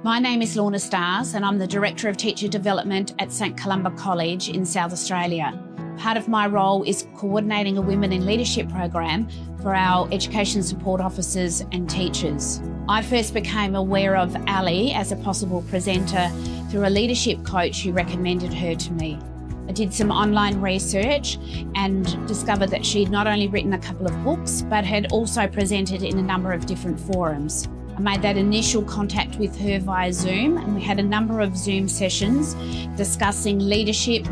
My name is Lorna Starrs and I'm the Director of Teacher Development at St Columba College in South Australia. Part of my role is coordinating a Women in Leadership program for our education support officers and teachers. I first became aware of Ali as a possible presenter through a leadership coach who recommended her to me. I did some online research and discovered that she'd not only written a couple of books, but had also presented in a number of different forums. I made that initial contact with her via Zoom, and we had a number of Zoom sessions discussing leadership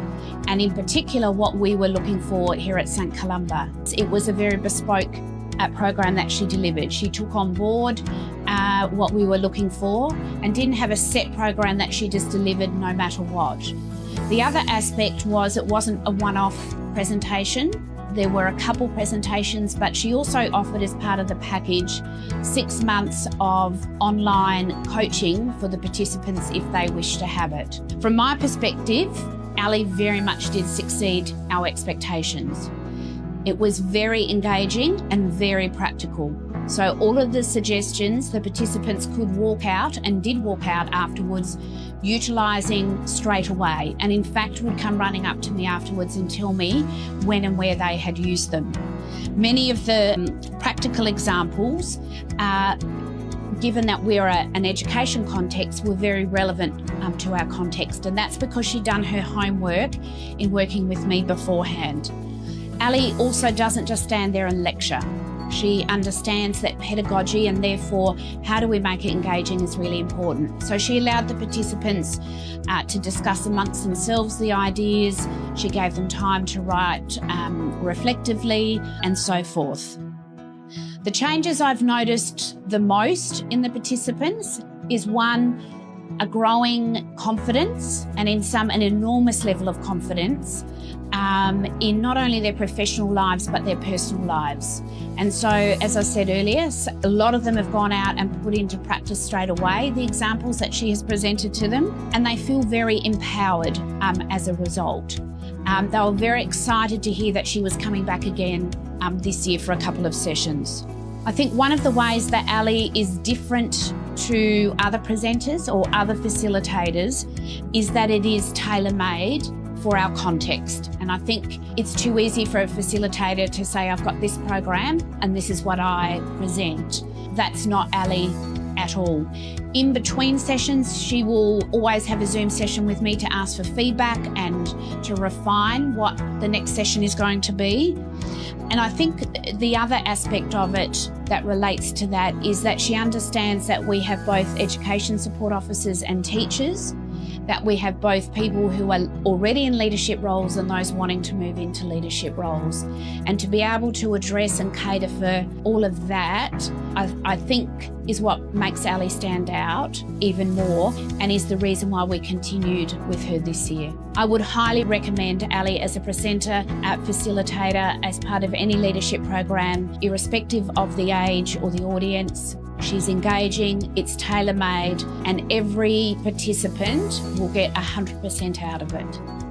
and in particular what we were looking for here at St Columba. It was a very bespoke program that she delivered. She took on board what we were looking for and didn't have a set program that she just delivered no matter what. The other aspect was it wasn't a one-off presentation. There were a couple presentations, but she also offered as part of the package 6 months of online coaching for the participants if they wish to have it. From my perspective, Ali very much did exceed our expectations. It was very engaging and very practical. So all of the suggestions the participants could walk out and did walk out afterwards utilising straight away, and in fact would come running up to me afterwards and tell me when and where they had used them. Many of the practical examples, given that we're an education context, were very relevant to our context, and that's because she'd done her homework in working with me beforehand. Ali also doesn't just stand there and lecture. She understands that pedagogy and therefore how do we make it engaging is really important. So she allowed the participants to discuss amongst themselves the ideas. She gave them time to write reflectively and so forth. The changes I've noticed the most in the participants is one, a growing confidence, and in some an enormous level of confidence in not only their professional lives but their personal lives. And so, as I said earlier, a lot of them have gone out and put into practice straight away the examples that she has presented to them, and they feel very empowered as a result. They were very excited to hear that she was coming back again this year for a couple of sessions. I think one of the ways that Ali is different to other presenters or other facilitators is that it is tailor-made for our context. And I think it's too easy for a facilitator to say, I've got this program and this is what I present. That's not Ali at all. In between sessions, she will always have a Zoom session with me to ask for feedback and to refine what the next session is going to be. And I think the other aspect of it that relates to that is that she understands that we have both education support officers and teachers, that we have both people who are already in leadership roles and those wanting to move into leadership roles. And to be able to address and cater for all of that, I think is what makes Ali stand out even more and is the reason why we continued with her this year. I would highly recommend Ali as a presenter, facilitator, as part of any leadership program, irrespective of the age or the audience. She's engaging, it's tailor-made, and every participant will get 100% out of it.